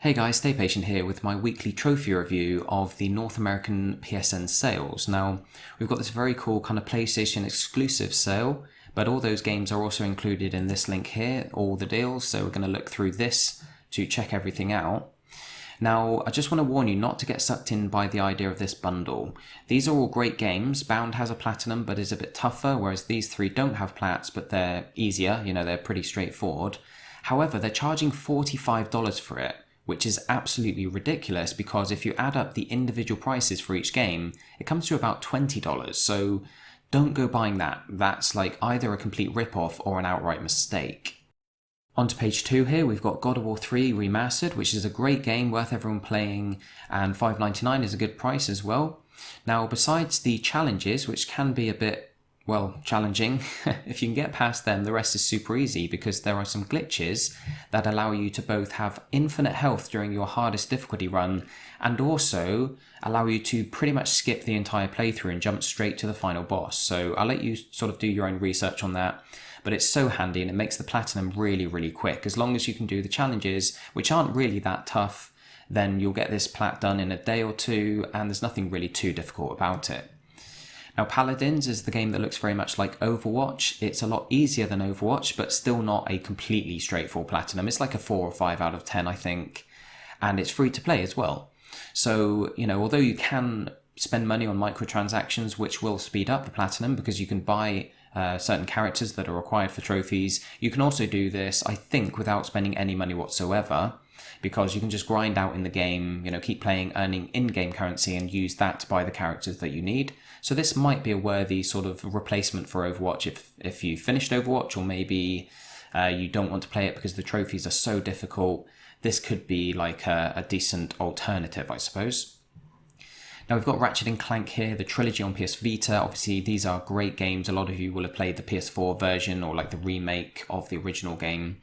Hey guys, Stay Patient here with my weekly trophy review of the North American PSN sales. Now, we've got this very cool kind of PlayStation exclusive sale, but all those games are also included in this link here, all the deals, so we're going to look through this to check everything out. Now, I just want to warn you not to get sucked in by the idea of this bundle. These are all great games. Bound has a platinum but is a bit tougher, whereas these three don't have plats, but they're easier, they're pretty straightforward. However, they're charging $45 for it, which is absolutely ridiculous because if you add up the individual prices for each game, it comes to about $20. So don't go buying that. That's like either a complete rip-off or an outright mistake. On to page 2 here, we've got God of War 3 Remastered, which is a great game worth everyone playing, and $5.99 is a good price as well. Now, besides the challenges, which can be a bit, challenging, if you can get past them, the rest is super easy because there are some glitches that allow you to both have infinite health during your hardest difficulty run and also allow you to pretty much skip the entire playthrough and jump straight to the final boss. So I'll let you sort of do your own research on that. But it's so handy and it makes the platinum really, really quick. As long as you can do the challenges, which aren't really that tough, then you'll get this plat done in a day or two, and there's nothing really too difficult about it. Now, Paladins is the game that looks very much like Overwatch. It's a lot easier than Overwatch, but still not a completely straightforward platinum. It's like a 4 or 5 out of 10, I think. And it's free to play as well. So, although you can spend money on microtransactions, which will speed up the platinum because you can buy certain characters that are required for trophies. You can also do this, I think, without spending any money whatsoever, because you can just grind out in the game, keep playing, earning in-game currency and use that to buy the characters that you need. So this might be a worthy sort of replacement for Overwatch if you finished Overwatch, or maybe you don't want to play it because the trophies are so difficult. This could be like a decent alternative, I suppose. Now we've got Ratchet & Clank here, the trilogy on PS Vita. Obviously these are great games. A lot of you will have played the PS4 version or like the remake of the original game.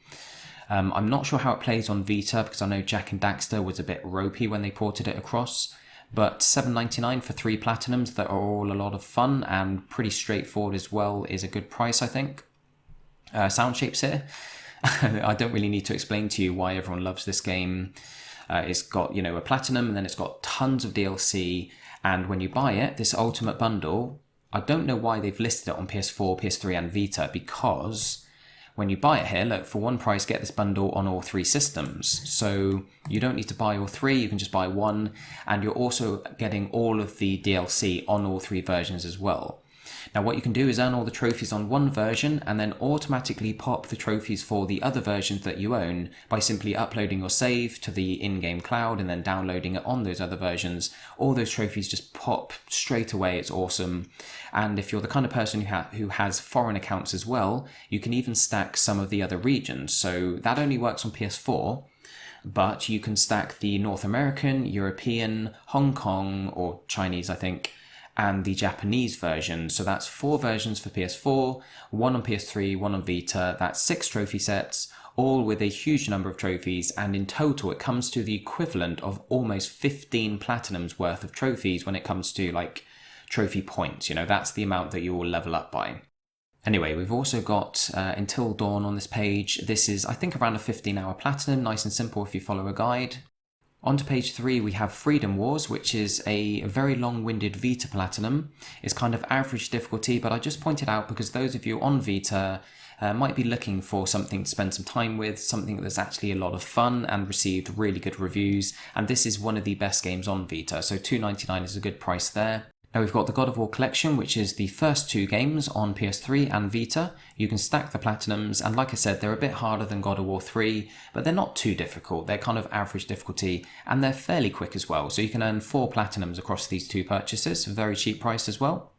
I'm not sure how it plays on Vita because I know Jak and Daxter was a bit ropey when they ported it across. But $7.99 for 3 platinums that are all a lot of fun and pretty straightforward as well is a good price, I think. Sound shapes here. I don't really need to explain to you why everyone loves this game. It's got, a platinum, and then it's got tons of DLC. And when you buy it, this Ultimate Bundle, I don't know why they've listed it on PS4, PS3 and Vita, because when you buy it here, look, for one price, get this bundle on all 3 systems. So you don't need to buy all 3, you can just buy one. And you're also getting all of the DLC on all 3 versions as well. Now what you can do is earn all the trophies on one version and then automatically pop the trophies for the other versions that you own by simply uploading your save to the in-game cloud and then downloading it on those other versions. All those trophies just pop straight away. It's awesome. And if you're the kind of person who has foreign accounts as well, you can even stack some of the other regions. So that only works on PS4. But you can stack the North American, European, Hong Kong, or Chinese, I think, and the Japanese version. So that's 4 versions for PS4, 1 on PS3, 1 on Vita. That's 6 trophy sets, all with a huge number of trophies. And in total, it comes to the equivalent of almost 15 platinums worth of trophies when it comes to like trophy points. That's the amount that you will level up by. Anyway, we've also got Until Dawn on this page. This is, I think, around a 15-hour platinum, nice and simple if you follow a guide. On to page 3, we have Freedom Wars, which is a very long-winded Vita Platinum. It's kind of average difficulty, but I just pointed out because those of you on Vita might be looking for something to spend some time with, something that's actually a lot of fun and received really good reviews, and this is one of the best games on Vita, so $2.99 is a good price there. Now we've got the God of War Collection, which is the first 2 games on PS3 and Vita. You can stack the platinums, and like I said, they're a bit harder than God of War 3, but they're not too difficult. They're kind of average difficulty, and they're fairly quick as well. So you can earn 4 platinums across these 2 purchases, very cheap price as well.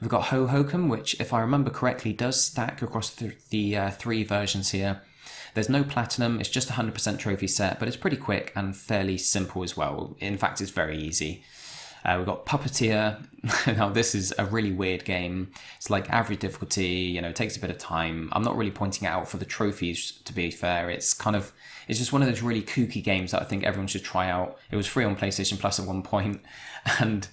We've got Hohokum, which, if I remember correctly, does stack across the 3 versions here. There's no platinum, it's just 100% trophy set, but it's pretty quick and fairly simple as well. In fact, it's very easy. We've got Puppeteer. Now this is a really weird game. It's like average difficulty, it takes a bit of time. I'm not really pointing it out for the trophies, to be fair. It's just one of those really kooky games that I think everyone should try out. It was free on PlayStation Plus at one point, and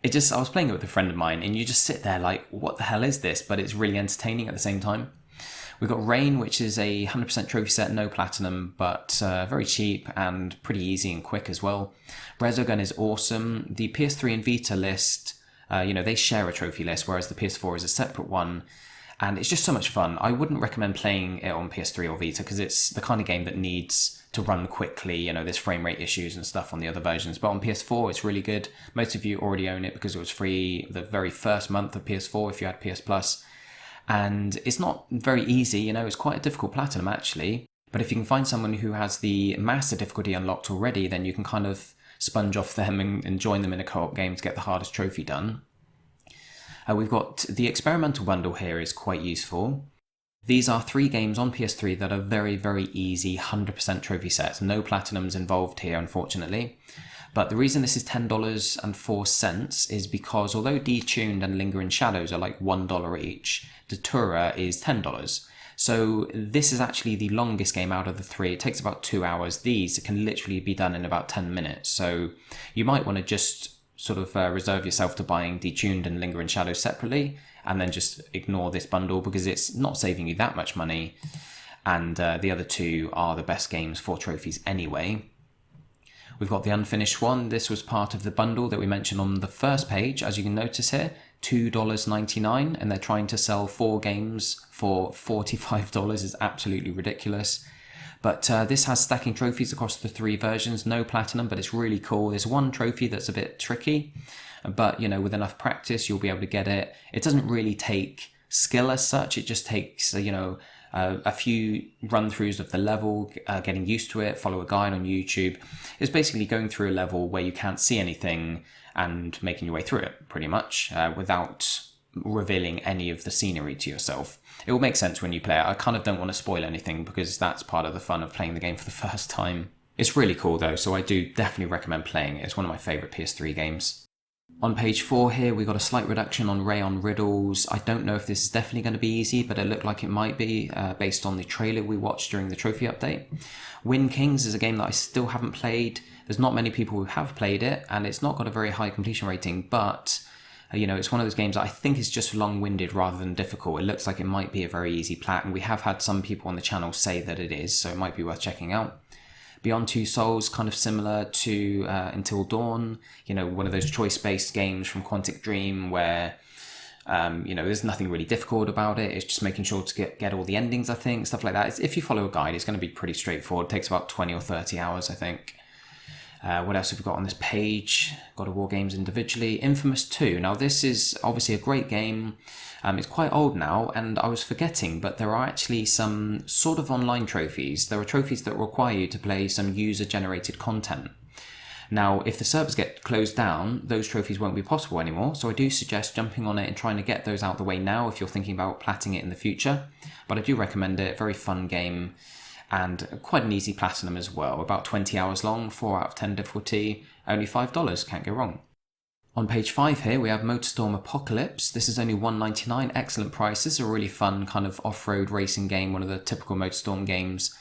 I was playing it with a friend of mine, and you just sit there like, what the hell is this? But it's really entertaining at the same time. We've got Rain, which is a 100% trophy set, no platinum, but very cheap and pretty easy and quick as well. Resogun is awesome. The PS3 and Vita list, they share a trophy list, whereas the PS4 is a separate one. And it's just so much fun. I wouldn't recommend playing it on PS3 or Vita because it's the kind of game that needs to run quickly. There's frame rate issues and stuff on the other versions. But on PS4, it's really good. Most of you already own it because it was free the very first month of PS4 if you had PS Plus. And it's not very easy, it's quite a difficult platinum actually. But if you can find someone who has the master difficulty unlocked already, then you can kind of sponge off them and join them in a co-op game to get the hardest trophy done. We've got the experimental bundle here is quite useful. These are 3 games on PS3 that are very, very easy 100% trophy sets. No platinums involved here, unfortunately. But the reason this is $10.04 is because although Detuned and Lingering Shadows are like $1 each, Datura is $10. So this is actually the longest game out of the 3. It takes about 2 hours. These can literally be done in about 10 minutes. So you might want to just sort of reserve yourself to buying Detuned and Lingering Shadows separately and then just ignore this bundle because it's not saving you that much money, and the other 2 are the best games for trophies anyway. We've got the unfinished one. This was part of the bundle that we mentioned on the first page. As you can notice here, $2.99, and they're trying to sell 4 games for $45 is absolutely ridiculous. But this has stacking trophies across the 3 versions, no platinum, but it's really cool. There's one trophy that's a bit tricky, but with enough practice, you'll be able to get it. It doesn't really take skill as such. It just takes, a few run-throughs of the level, getting used to it, follow a guide on YouTube. It's basically going through a level where you can't see anything and making your way through it, pretty much, without revealing any of the scenery to yourself. It will make sense when you play it. I kind of don't want to spoil anything because that's part of the fun of playing the game for the first time. It's really cool though, so I do definitely recommend playing it. It's one of my favourite PS3 games. On page 4 here, we got a slight reduction on Rayon Riddles. I don't know if this is definitely going to be easy, but it looked like it might be based on the trailer we watched during the trophy update. Win Kings is a game that I still haven't played. There's not many people who have played it, and it's not got a very high completion rating, but it's one of those games that I think is just long-winded rather than difficult. It looks like it might be a very easy plat, and we have had some people on the channel say that it is, so it might be worth checking out. Beyond Two Souls, kind of similar to Until Dawn, one of those choice-based games from Quantic Dream where, there's nothing really difficult about it. It's just making sure to get all the endings, I think, stuff like that. If you follow a guide, it's going to be pretty straightforward. It takes about 20 or 30 hours, I think. What else have we got on this page? God of War games individually. Infamous 2. Now, this is obviously a great game. It's quite old now, and I was forgetting, but there are actually some sort of online trophies. There are trophies that require you to play some user-generated content. Now, if the servers get closed down, those trophies won't be possible anymore, so I do suggest jumping on it and trying to get those out the way now if you're thinking about platting it in the future. But I do recommend it. Very fun game. And quite an easy platinum as well, about 20 hours long, 4 out of 10 difficulty, only $5, can't go wrong. On page 5 here we have Motorstorm Apocalypse. This is only $1.99, excellent price. This is a really fun kind of off-road racing game, one of the typical Motorstorm games.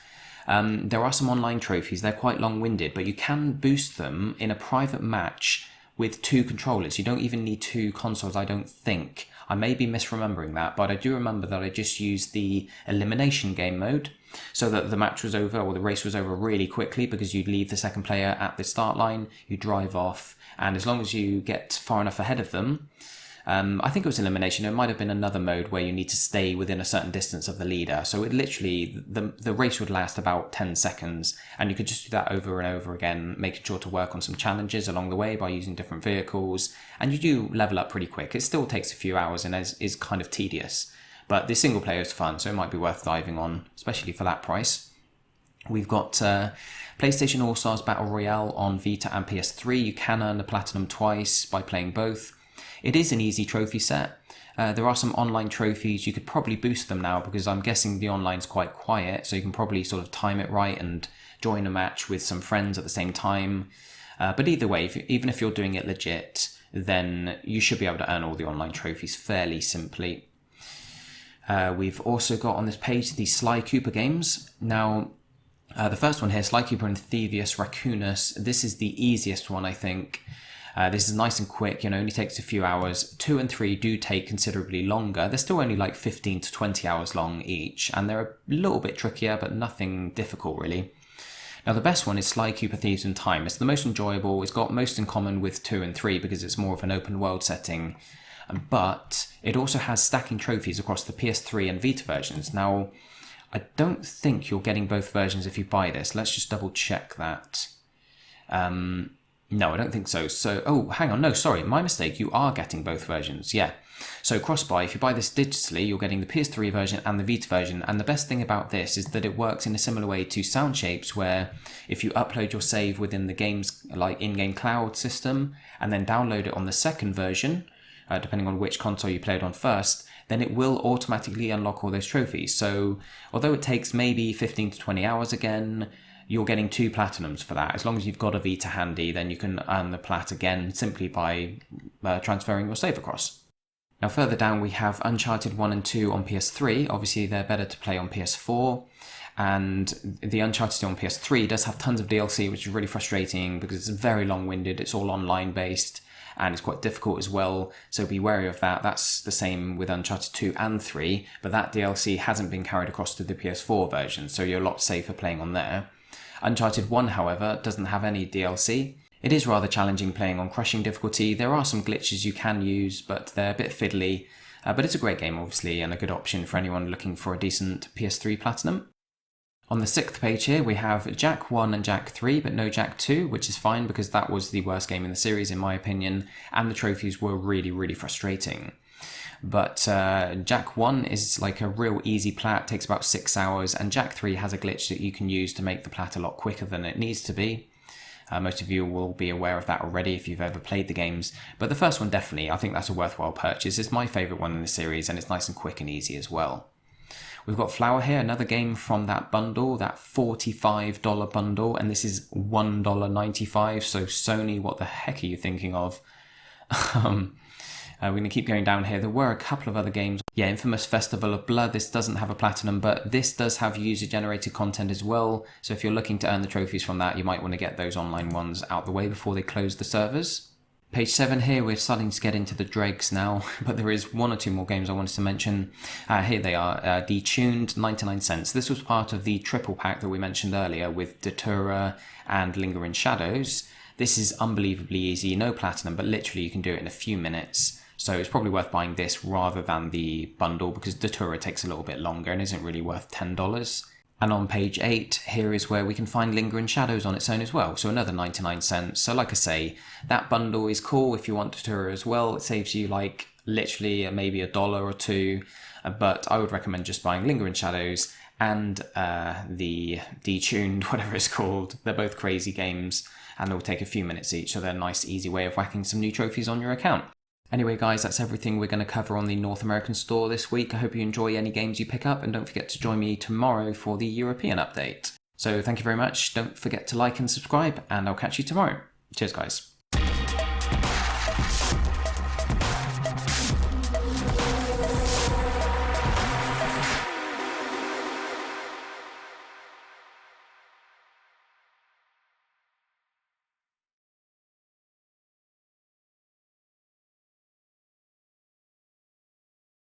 There are some online trophies, they're quite long-winded, but you can boost them in a private match with 2 controllers. You don't even need 2 consoles, I don't think. I may be misremembering that, but I do remember that I just used the elimination game mode so that the match was over, or the race was over really quickly, because you'd leave the second player at the start line, you drive off, and as long as you get far enough ahead of them, I think it was elimination. It might have been another mode where you need to stay within a certain distance of the leader. So it literally, the race would last about 10 seconds, and you could just do that over and over again, making sure to work on some challenges along the way by using different vehicles, and you do level up pretty quick. It still takes a few hours and is kind of tedious, but the single player is fun, so it might be worth diving on, especially for that price. We've got PlayStation All-Stars Battle Royale on Vita and PS3. You can earn the Platinum twice by playing both. It is an easy trophy set. There are some online trophies. You could probably boost them now because I'm guessing the online's quite quiet, so you can probably sort of time it right and join a match with some friends at the same time. But either way, even if you're doing it legit, then you should be able to earn all the online trophies fairly simply. We've also got on this page the Sly Cooper games. Now, the first one here, Sly Cooper and Thievius Raccoonus. This is the easiest one, I think. This is nice and quick, only takes a few hours. 2 and 3 do take considerably longer. They're still only like 15 to 20 hours long each, and they're a little bit trickier, but nothing difficult really. Now the best one is Sly Cooper Thieves in Time. It's the most enjoyable. It's got most in common with 2 and 3 because it's more of an open world setting, but it also has stacking trophies across the PS3 and Vita versions. Now, I don't think you're getting both versions if you buy this. Let's just double check that. No, I don't think so. Oh, hang on. No, sorry. My mistake. You are getting both versions. Yeah. So cross-buy, if you buy this digitally, you're getting the PS3 version and the Vita version. And the best thing about this is that it works in a similar way to Sound Shapes, where if you upload your save within the game's like in-game cloud system and then download it on the second version, depending on which console you played on first, then it will automatically unlock all those trophies. So although it takes maybe 15 to 20 hours again, you're getting 2 platinums for that. As long as you've got a Vita handy, then you can earn the plat again simply by transferring your save across. Now further down we have Uncharted 1 and 2 on PS3. Obviously they're better to play on PS4. And the Uncharted on PS3 does have tons of DLC, which is really frustrating because it's very long-winded. It's all online based and it's quite difficult as well. So be wary of that. That's the same with Uncharted 2 and 3, but that DLC hasn't been carried across to the PS4 version, so you're a lot safer playing on there. Uncharted 1, however, doesn't have any DLC. It is rather challenging playing on crushing difficulty. There are some glitches you can use, but they're a bit fiddly. But it's a great game, obviously, and a good option for anyone looking for a decent PS3 Platinum. On the 6th page here, we have Jak 1 and Jak 3, but no Jak 2, which is fine because that was the worst game in the series, in my opinion, and the trophies were really, really frustrating. But Jak 1 is like a real easy plat, takes about 6 hours, and Jak 3 has a glitch that you can use to make the plat a lot quicker than it needs to be. Most of you will be aware of that already if you've ever played the games, but the first one definitely, I think that's a worthwhile purchase. It's my favourite one in the series, and it's nice and quick and easy as well. We've got Flower here, another game from that bundle, that $45 bundle, and this is $1.95, so Sony, what the heck are you thinking of? We're going to keep going down here. There were a couple of other games. Yeah, Infamous Festival of Blood. This doesn't have a platinum, but this does have user-generated content as well. So if you're looking to earn the trophies from that, you might want to get those online ones out the way before they close the servers. Page 7 here, we're starting to get into the dregs now, but there is 1 or 2 more games I wanted to mention. Here they are, Detuned, 99 cents. This was part of the triple pack that we mentioned earlier with Datura and Lingering Shadows. This is unbelievably easy, no platinum, but literally you can do it in a few minutes. So it's probably worth buying this rather than the bundle because Datura takes a little bit longer and isn't really worth $10. And on page 8, here is where we can find Lingering Shadows on its own as well, so another 99 cents. So like I say, that bundle is cool if you want Datura as well. It saves you like literally maybe $1 or $2, but I would recommend just buying Lingering Shadows and the Detuned, whatever it's called. They're both crazy games and they'll take a few minutes each, so they're a nice easy way of whacking some new trophies on your account. Anyway guys, that's everything we're going to cover on the North American store this week. I hope you enjoy any games you pick up, and don't forget to join me tomorrow for the European update. So thank you very much, don't forget to like and subscribe, and I'll catch you tomorrow. Cheers guys.